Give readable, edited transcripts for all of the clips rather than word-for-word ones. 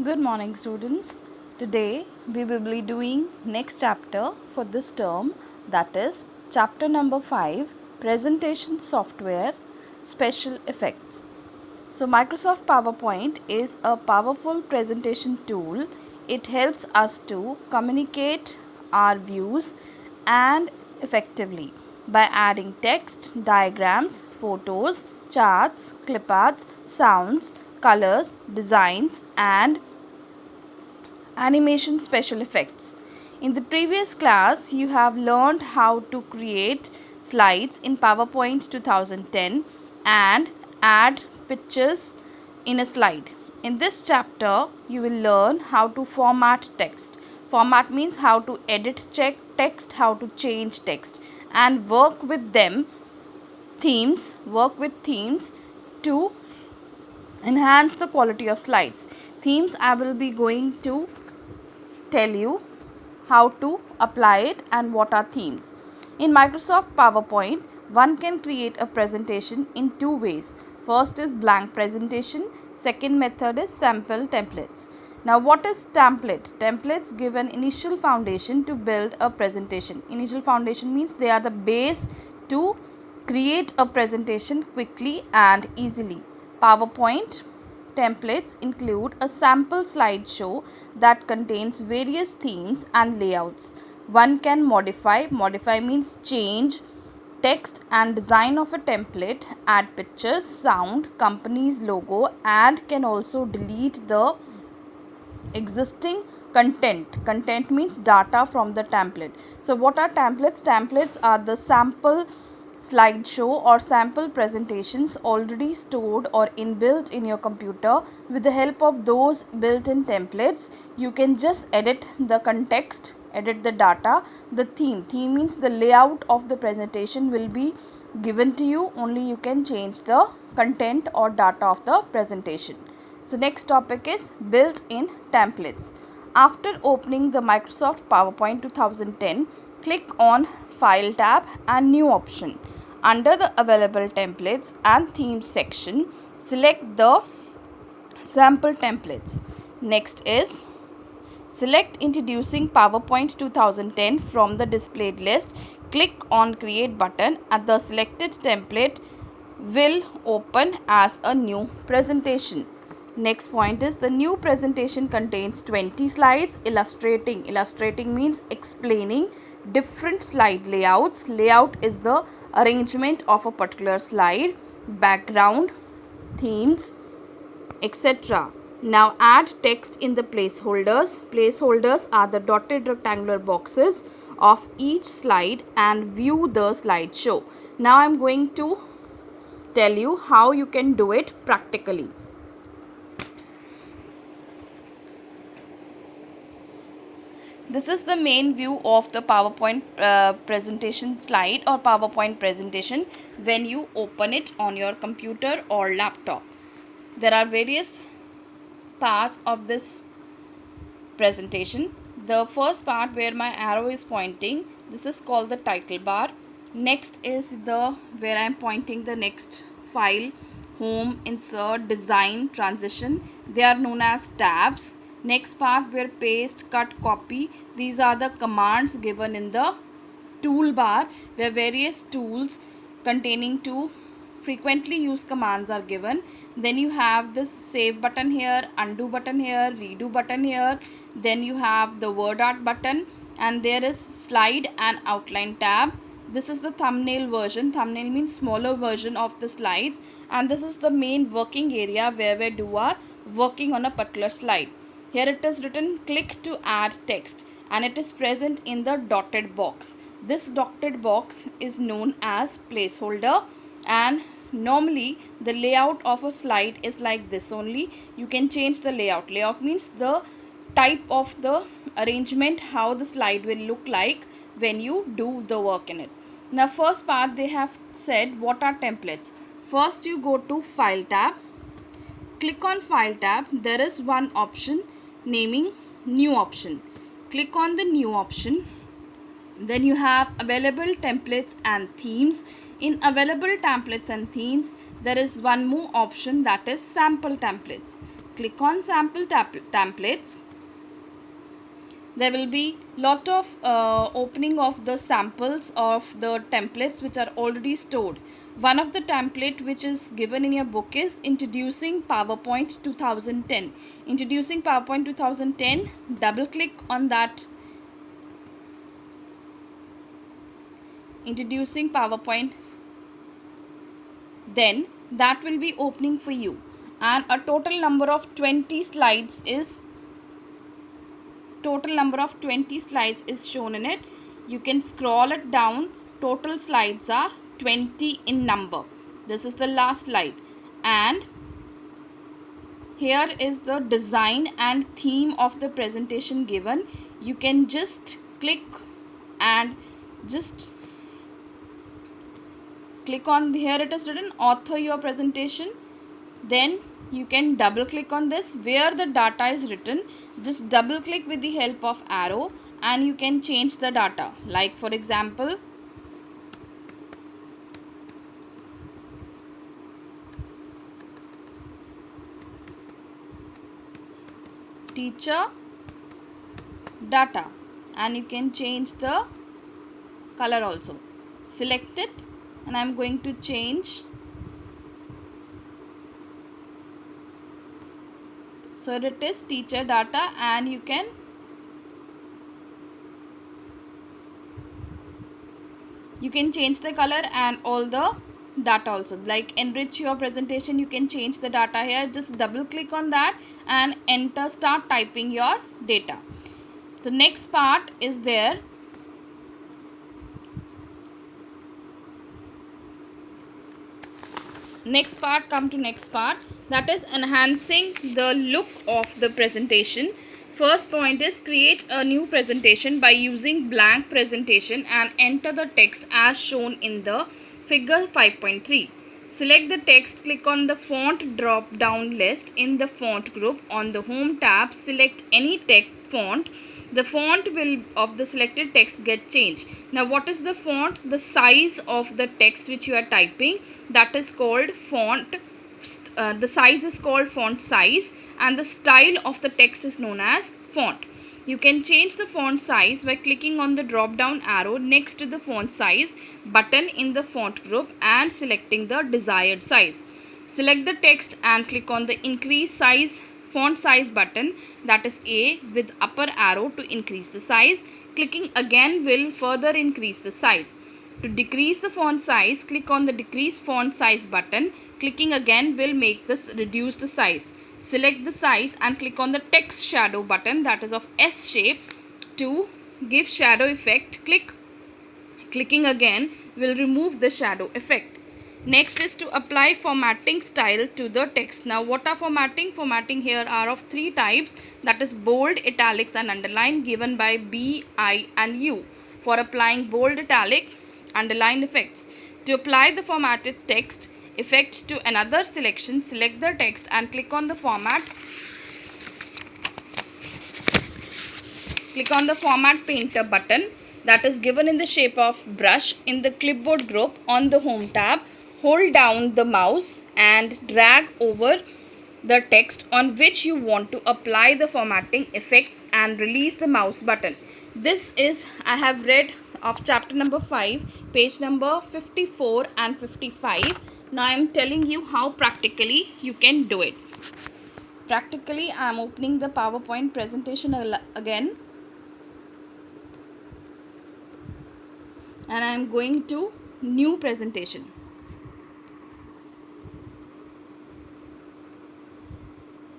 Good morning, students. Today we will be doing next chapter for this term, that is chapter number 5, presentation software, special effects. So Microsoft PowerPoint is a powerful presentation tool. It helps us to communicate our views and effectively by adding text, diagrams, photos, charts, clip arts, sounds, colors, designs and animation special effects. In the previous class, you have learned how to create slides in PowerPoint 2010 and add pictures in a slide. In this chapter, you will learn how to format text. Format means how to edit check text, how to change text and work with themes to enhance the quality of slides. Themes I will be going to tell you how to apply it and what are themes. In Microsoft PowerPoint, one can create a presentation in two ways. First is blank presentation, second method is sample templates. Now what is template? Templates give an initial foundation to build a presentation. Initial foundation means they are the base to create a presentation quickly and easily. PowerPoint templates include a sample slideshow that contains various themes and layouts. One can modify means change text and design of a template, add pictures, sound, company's logo and can also delete the existing content means data from the template. So what are templates are the sample slideshow or sample presentations already stored or inbuilt in your computer. With the help of those built-in templates, you can just edit the context, edit the data. The theme means the layout of the presentation will be given to you, only you can change the content or data of the presentation. So next topic is built-in templates. After opening the Microsoft PowerPoint 2010, click on File tab and New option. Under the available templates and themes section, select the sample templates. Next is select introducing PowerPoint 2010 from the displayed list. Click on Create button and the selected template will open as a new presentation. Next point is the new presentation contains 20 slides illustrating. Illustrating means explaining different slide layouts. Layout is the arrangement of a particular slide, background, themes, etc. Now add text in the placeholders. Placeholders are the dotted rectangular boxes of each slide and view the slideshow. Now I am going to tell you how you can do it practically. This is the main view of the PowerPoint presentation slide or PowerPoint presentation when you open it on your computer or laptop. There are various parts of this presentation. The first part where my arrow is pointing, this is called the title bar. Next is the where I am pointing the next file, home, insert, design, transition. They are known as tabs. Next part where paste, cut, copy. These are the commands given in the toolbar where various tools containing two frequently used commands are given. Then you have this save button here, undo button here, redo button here. Then you have the word art button and there is slide and outline tab. This is the thumbnail version. Thumbnail means smaller version of the slides and this is the main working area where we do our working on a particular slide. Here it is written click to add text and it is present in the dotted box. This dotted box is known as placeholder and normally the layout of a slide is like this only. You can change the layout. Layout means the type of the arrangement how the slide will look like when you do the work in it. Now first part they have said what are templates. First you go to File tab. Click on File tab. There is one option naming New option. Click on the New option. Then you have available templates and themes. In available templates and themes, there is one more option that is sample templates. click on sample templates, there will be lot of opening of the samples of the templates which are already stored. One of the template which is given in your book is Introducing PowerPoint 2010. Introducing PowerPoint 2010, double click on that. Introducing PowerPoint, then that will be opening for you, and a total number of 20 slides is shown in it. You can scroll it down. Total slides are 20 in number. This is the last slide, and here is the design and theme of the presentation given. You can just click and just click on here. It is written author your presentation. Then you can double click on this where the data is written. Just double click with the help of arrow and you can change the data. Like for example, teacher data, and you can change the color also. Select it, and I am going to change. So it is teacher data, and you can change the color and all the data also. Like enrich your presentation, you can change the data here. Just double click on that and enter, start typing your data. So next part is there. Come to next part, that is enhancing the look of the presentation. First point is create a new presentation by using blank presentation and enter the text as shown in the figure 5.3. Select the text, click on the font drop down list in the font group. On the home tab, select any text font. The font will of the selected text get changed. Now what is the font? The size of the text which you are typing, that is called font. The size is called font size, and the style of the text is known as font. You can change the font size by clicking on the drop down arrow next to the font size button in the font group and selecting the desired size. Select the text and click on the increase size font size button, that is A, with upper arrow to increase the size. Clicking again will further increase the size. To decrease the font size, click on the decrease font size button. Clicking again will make this reduce the size. Select the size and click on the text shadow button, that is of S shape, to give shadow effect. Clicking again will remove the shadow effect. Next is to apply formatting style to the text. Now what are formatting? Formatting here are of three types, that is bold, italics and underline, given by B, I and U. For applying bold, italic, underline effects. To apply the formatted text effect to another selection, select the text and click on the format. Click on the format painter button, that is given in the shape of brush in the clipboard group. On the home tab, hold down the mouse and drag over the text on which you want to apply the formatting effects and release the mouse button. This is, I have read of chapter number 5, page number 54 and 55. Now I am telling you how practically you can do it. Practically, I am opening the PowerPoint presentation again, and I am going to new presentation.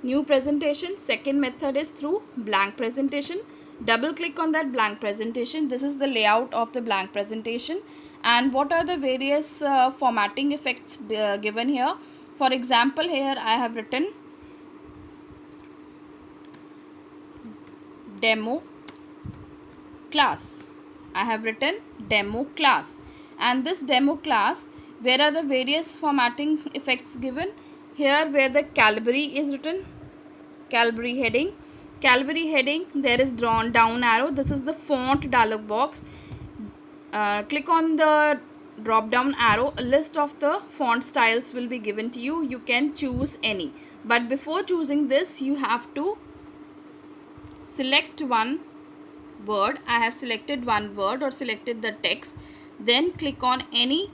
New presentation. Second method is through blank presentation. Double click on that blank presentation. This is the layout of the blank presentation, and what are the various formatting effects given here. For example, here I have written demo class. I have written demo class, and this demo class, where are the various formatting effects given? Here where the Calvary is written, Calvary heading, there is drawn down arrow. This is the font dialog box. Click on the drop down arrow, a list of the font styles will be given to you. You can choose any, but before choosing this you have to select one word. I have selected one word or selected the text. Then click on any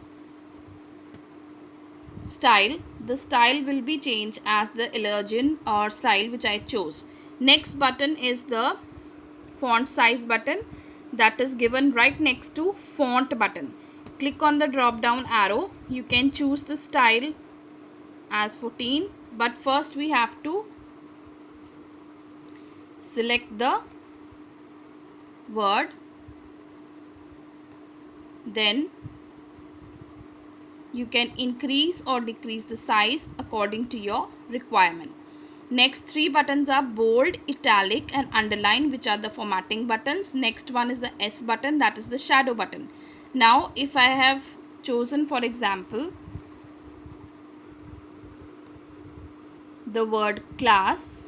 style. The style will be changed as the allergen or style which I chose. Next button is the font size button, that is given right next to font button. Click on the drop down arrow. You can choose the style as 14, but first we have to select the word. Then you can increase or decrease the size according to your requirement. Next three buttons are bold, italic and underline, which are the formatting buttons. Next one is the S button, that is the shadow button. Now if I have chosen, for example, the word class,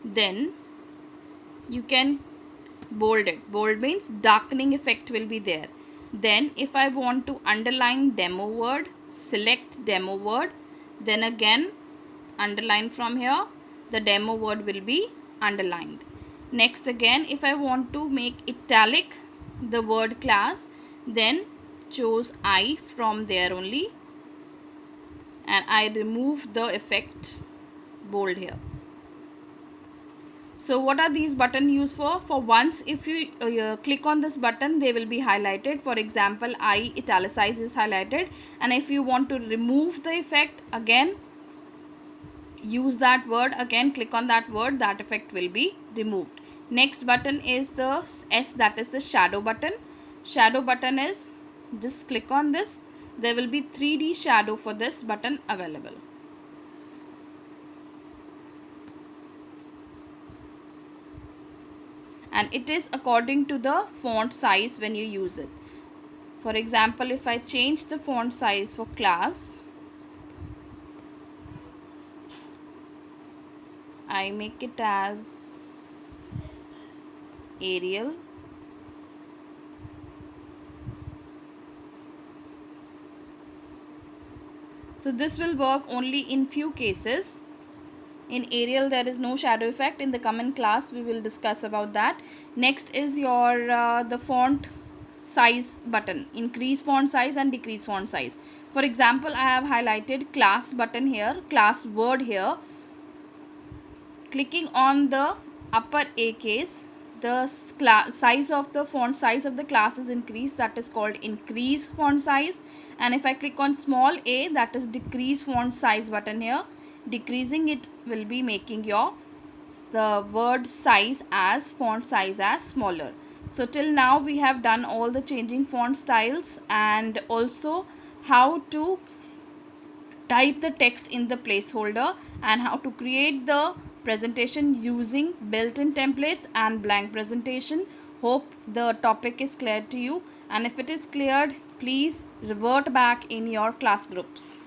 then you can bold it. Bold means darkening effect will be there. Then if I want to underline demo word, select demo word, then again underline from here, the demo word will be underlined. Next again, if I want to make italic the word class, then choose I from there only, and I remove the effect bold here. So what are these buttons used for? For once if you click on this button, they will be highlighted. For example, I italicize is highlighted, and if you want to remove the effect, again use that word, again click on that word, that effect will be removed. Next button is the S, that is the shadow button. Shadow button is, just click on this, there will be 3D shadow for this button available. And it is according to the font size when you use it. For example, if I change the font size for class, I make it as Arial. So this will work only in few cases. In Arial there is no shadow effect. In the coming class we will discuss about that. Next is your the font size button, increase font size and decrease font size. For example, I have highlighted class button here, class word here. Clicking on the upper A case, the size of the font size of the class is increased, that is called increase font size. And if I click on small a, that is decrease font size button here. Decreasing it will be making your the word size as font size as smaller. So till now we have done all the changing font styles and also how to type the text in the placeholder and how to create the presentation using built-in templates and blank presentation. Hope the topic is clear to you, and if it is cleared, please revert back in your class groups.